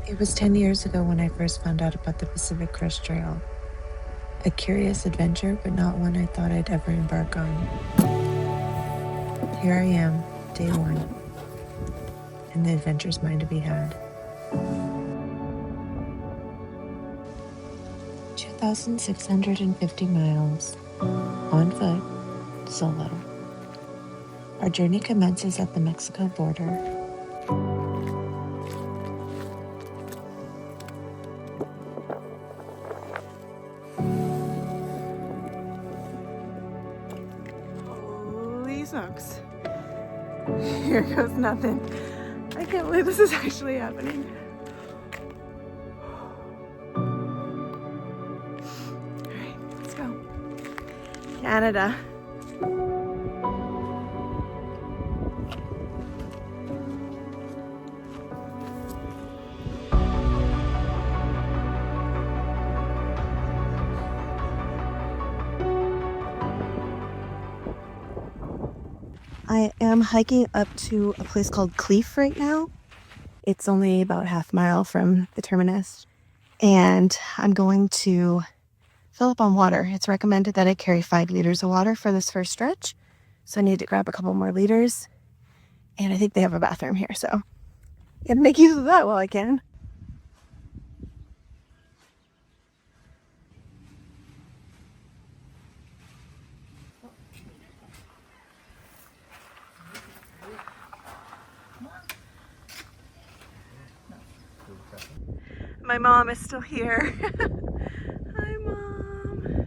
It was 10 years ago when I first found out about the Pacific Crest Trail. A curious adventure, but not one I thought I'd ever embark on. Here I am, day one, and the adventure's mine to be had. 2,650 miles, on foot, solo. Our journey commences at the Mexico border. Holy smokes. Here goes nothing. I can't believe this is actually happening. Alright, let's go. Canada. I am hiking up to a place called Cleef right now. It's only about half mile from the terminus. And I'm going to fill up on water. It's recommended that I carry 5 liters of water for this first stretch. So I need to grab a couple more liters. And I think they have a bathroom here, so I'm gonna make use of that while I can. My mom is still here. Hi, Mom.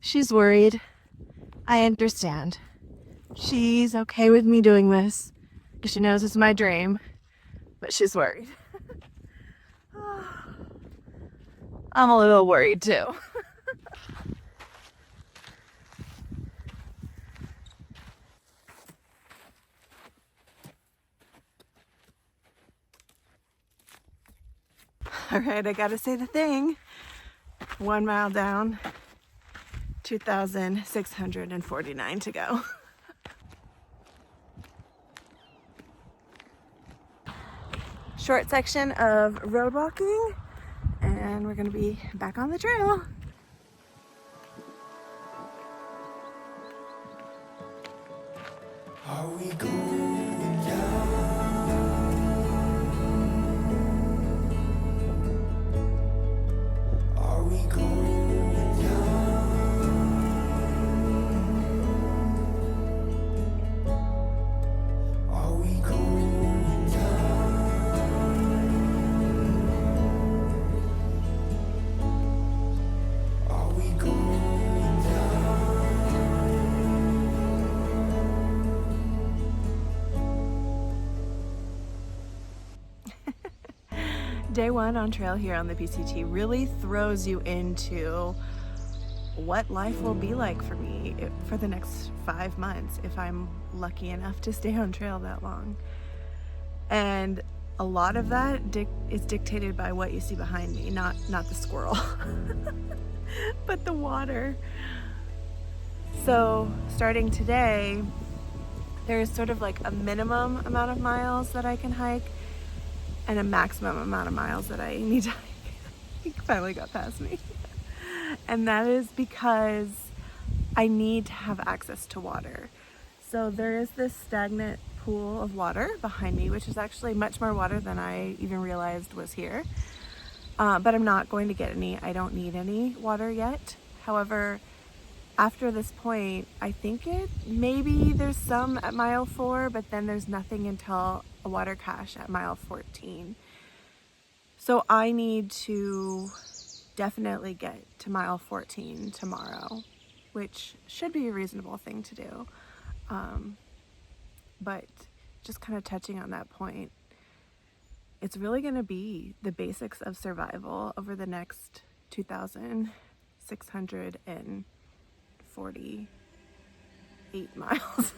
She's worried. I understand. She's okay with me doing this because she knows it's my dream, but she's worried. I'm a little worried too. All right, I gotta say the thing. 1 mile down, 2,649 to go. Short section of road walking, and we're gonna be back on the trail. Are we going down? Are we going down? Are we going down? Are we going Day one on trail here on the PCT really throws you into what life will be like for me for the next 5 months if I'm lucky enough to stay on trail that long. And a lot of that is dictated by what you see behind me, not the squirrel, but the water. So starting today, there's sort of like a minimum amount of miles that I can hike and a maximum amount of miles that I need to hike. He finally got past me. And that is because I need to have access to water. So there is this stagnant pool of water behind me, which is actually much more water than I even realized was here. But I'm not going to get any. I don't need any water yet. However, after this point, I think maybe there's some at mile 4, but then there's nothing until a water cache at mile 14. So I need to definitely get to mile 14 tomorrow, which should be a reasonable thing to do. But just kind of touching on that point, it's really going to be the basics of survival over the next 2,648 miles.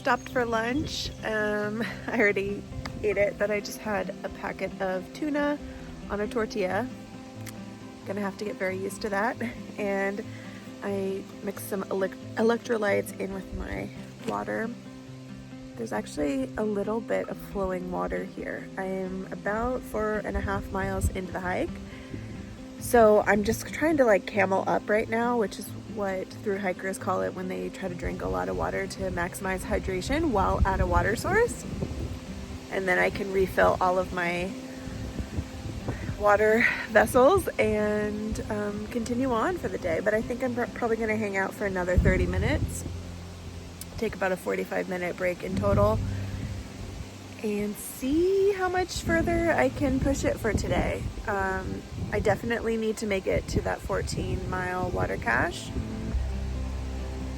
stopped for lunch. I already ate it, but I just had a packet of tuna on a tortilla. Gonna have to get very used to that. And I mixed some electrolytes in with my water. There's actually a little bit of flowing water here. I am about 4.5 miles into the hike. So I'm just trying to like camel up right now, which is what thru hikers call it when they try to drink a lot of water to maximize hydration while at a water source. And then I can refill all of my water vessels and continue on for the day. But I think I'm probably gonna hang out for another 30 minutes, take about a 45-minute break in total, and see how much further I can push it for today. I definitely need to make it to that 14-mile water cache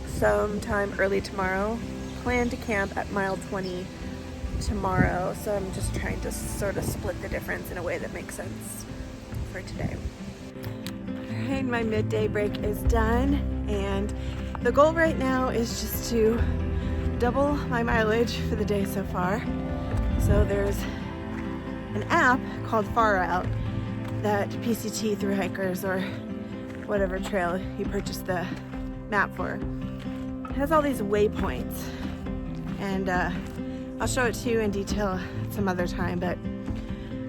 sometime early tomorrow. Plan to camp at mile 20 tomorrow, so I'm just trying to sort of split the difference in a way that makes sense for today. Alright, my midday break is done, and the goal right now is just to double my mileage for the day so far. So there's an app called Far Out that PCT thru hikers, or whatever trail you purchase the map for, it has all these waypoints, and I'll show it to you in detail some other time, but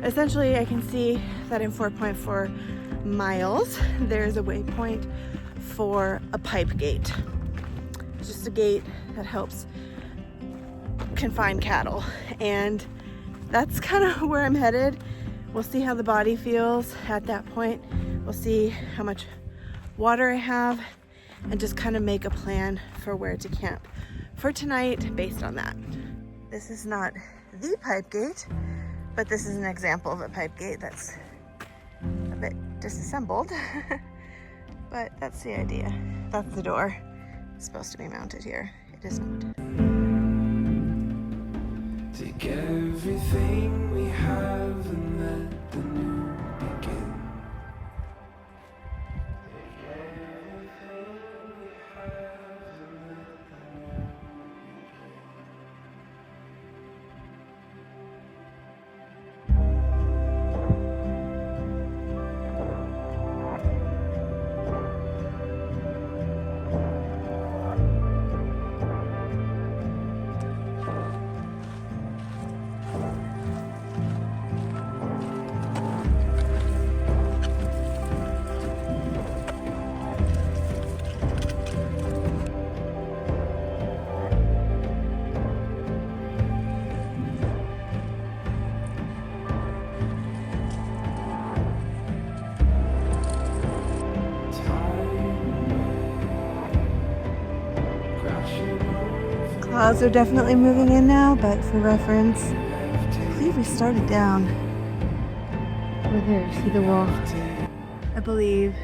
essentially I can see that in 4.4 miles there's a waypoint for a pipe gate. It's just a gate that helps confine cattle, and that's kind of where I'm headed. We'll see how the body feels at that point. We'll see how much water I have and just kind of make a plan for where to camp for tonight based on that. This is not the pipe gate, but this is an example of a pipe gate that's a bit disassembled. But that's the idea. That's the door. It's supposed to be mounted here. It is not. Take everything we have and let the new begin. Take everything we have and let the new begin. Clouds are definitely moving in now, but for reference, I believe we started down over there. See the wall? I believe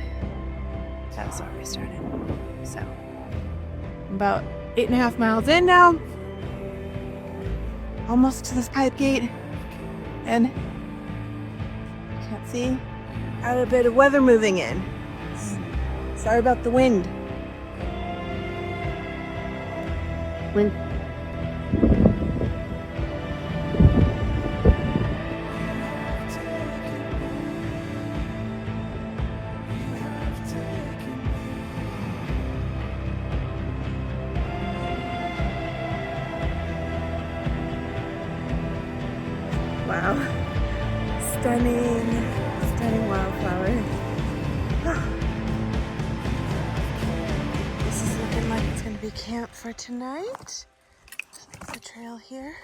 that's where we started. So, I'm about 8.5 miles in now, almost to this pipe gate, and can't see. Got a bit of weather moving in. Sorry about the wind. Wow. Stunning, stunning wildflowers. This is looking like it's going to be camp for tonight. There's the trail here.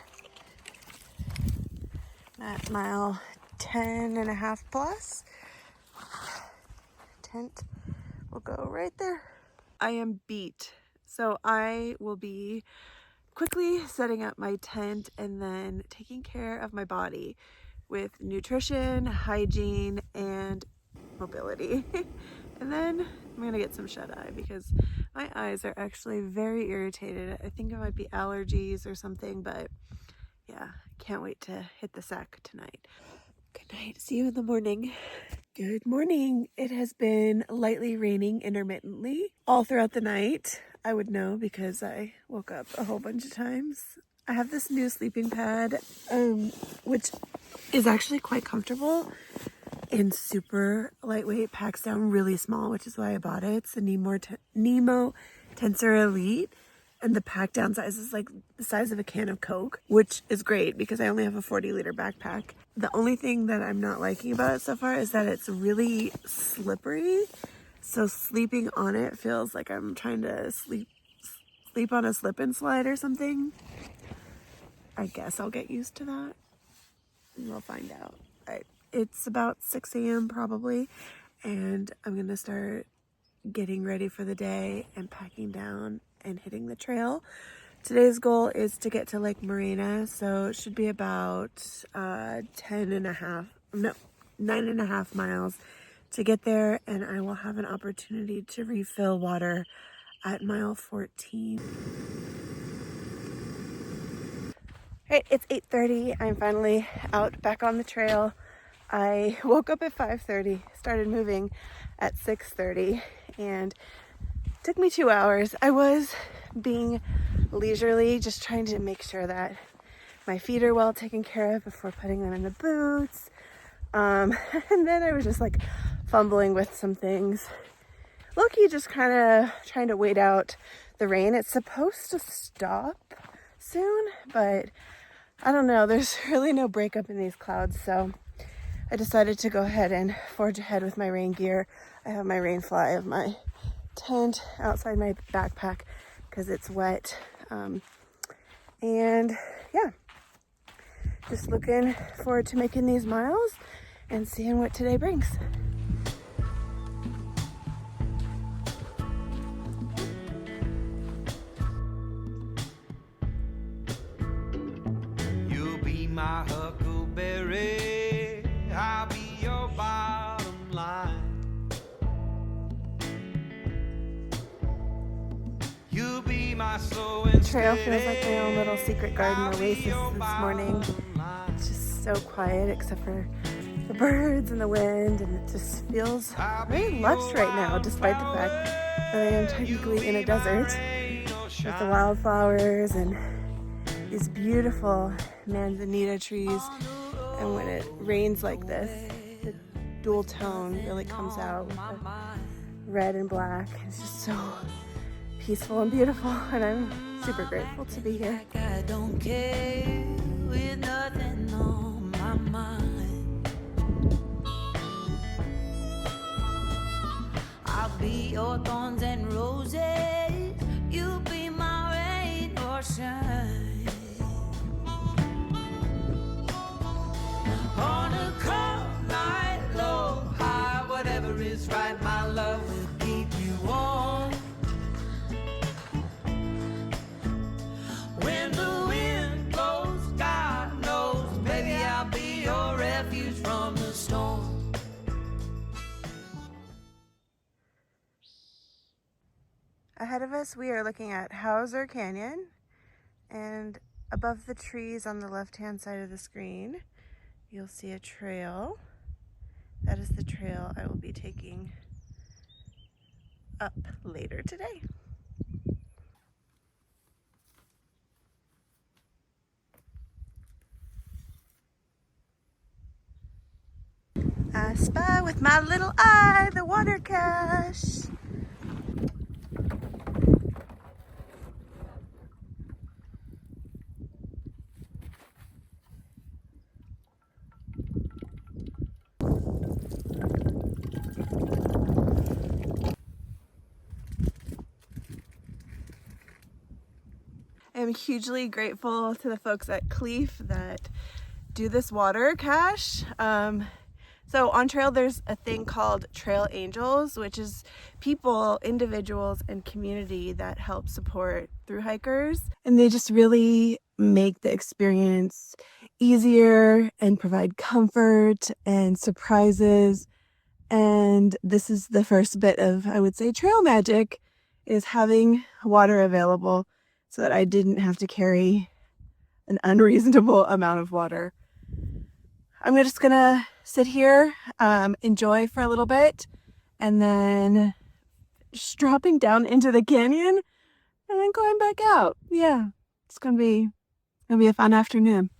At mile 10.5 plus. Tent will go right there. I am beat. So I will be quickly setting up my tent and then taking care of my body with nutrition, hygiene, and mobility. And then I'm gonna get some shut-eye because my eyes are actually very irritated. I think it might be allergies or something, but yeah, can't wait to hit the sack tonight. Good night. See you in the morning. Good morning. It has been lightly raining intermittently all throughout the night. I would know because I woke up a whole bunch of times. I have this new sleeping pad, which is actually quite comfortable and super lightweight, packs down really small, which is why I bought it. It's the Nemo Tensor Elite, and the pack down size is like the size of a can of Coke, which is great because I only have a 40-liter backpack. The only thing that I'm not liking about it so far is that it's really slippery. So sleeping on it feels like I'm trying to sleep on a slip and slide or something. I guess I'll get used to that. We'll find out. It's about 6 a.m. probably, and I'm gonna start getting ready for the day and packing down and hitting the trail. Today's goal is to get to Lake Morena, so it should be about 9.5 miles to get there, and I will have an opportunity to refill water at mile 14. Right, it's 8:30. I'm finally out back on the trail. I woke up at 5:30, started moving at 6:30, and it took me 2 hours. I was being leisurely, just trying to make sure that my feet are well taken care of before putting them in the boots. And then I was just like fumbling with some things. Low-key just kind of trying to wait out the rain. It's supposed to stop soon, but I don't know. There's really no breakup in these clouds, so I decided to go ahead and forge ahead with my rain gear. I have my rain fly, I have my tent outside my backpack because it's wet. And yeah, just looking forward to making these miles and seeing what today brings. You'll be my huckleberry, I'll be your bottom line. You'll be my soul. The trail feels like my own little secret garden oasis this morning. It's just so quiet except for the birds and the wind, and it just feels very lush right now, despite the fact that I am technically in a desert with the wildflowers and these beautiful manzanita trees. And when it rains like this, the dual tone really comes out with the red and black. It's just so peaceful and beautiful, and I'm super grateful to be here. I don't care with nothing on my mind. I'll be your thorns and roses. You'll be my rain or shine. On a cold night, low, high, whatever is right, my love will keep you warm. When the wind blows, God knows, baby, I'll be your refuge from the storm. Ahead of us, we are looking at Hauser Canyon, and above the trees on the left-hand side of the screen, you'll see a trail. That is the trail I will be taking up later today. I spy with my little eye the water cache. I'm hugely grateful to the folks at Cleef that do this water cache. So on trail, there's a thing called Trail Angels, which is people, individuals, and community that help support thru hikers. And they just really make the experience easier and provide comfort and surprises. And this is the first bit of, I would say, trail magic, is having water available so that I didn't have to carry an unreasonable amount of water. I'm just gonna sit here, enjoy for a little bit, and then just dropping down into the canyon and then going back out. Yeah, it's gonna be a fun afternoon.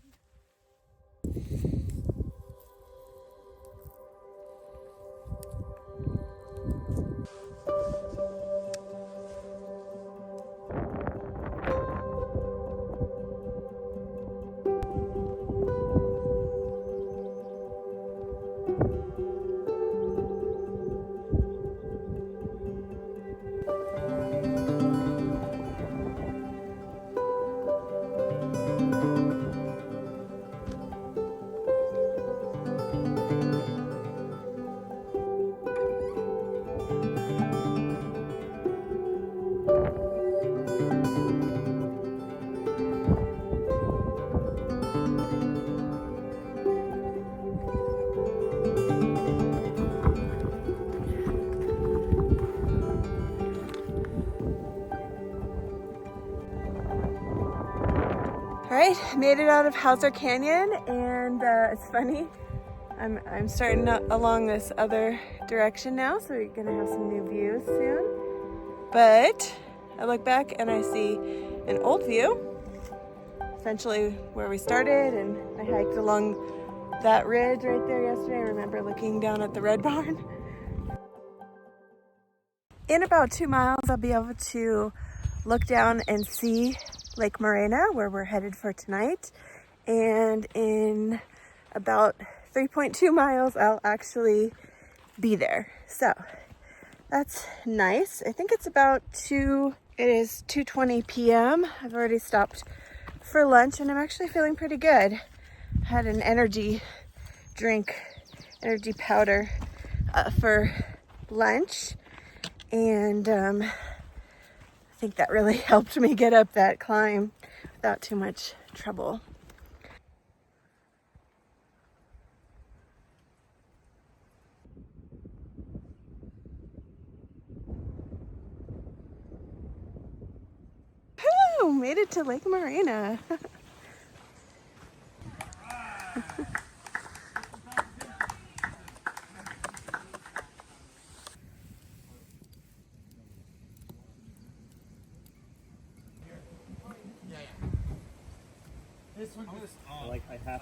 All right, made it out of Hauser Canyon, and it's funny. I'm starting along this other direction now, so we're gonna have some new views soon. But I look back and I see an old view, essentially where we started, and I hiked along that ridge right there yesterday. I remember looking down at the Red Barn. In about 2 miles, I'll be able to look down and see Lake Morena, where we're headed for tonight. And in about 3.2 miles, I'll actually be there. So that's nice. I think it's about it is 2:20 p.m. I've already stopped for lunch and I'm actually feeling pretty good. Had an energy powder for lunch, and I think that really helped me get up that climb without too much trouble. Woo! Made it to Lake Morena.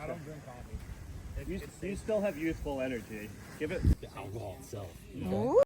I don't drink coffee. You still have youthful energy. Give it the alcohol itself. Ooh.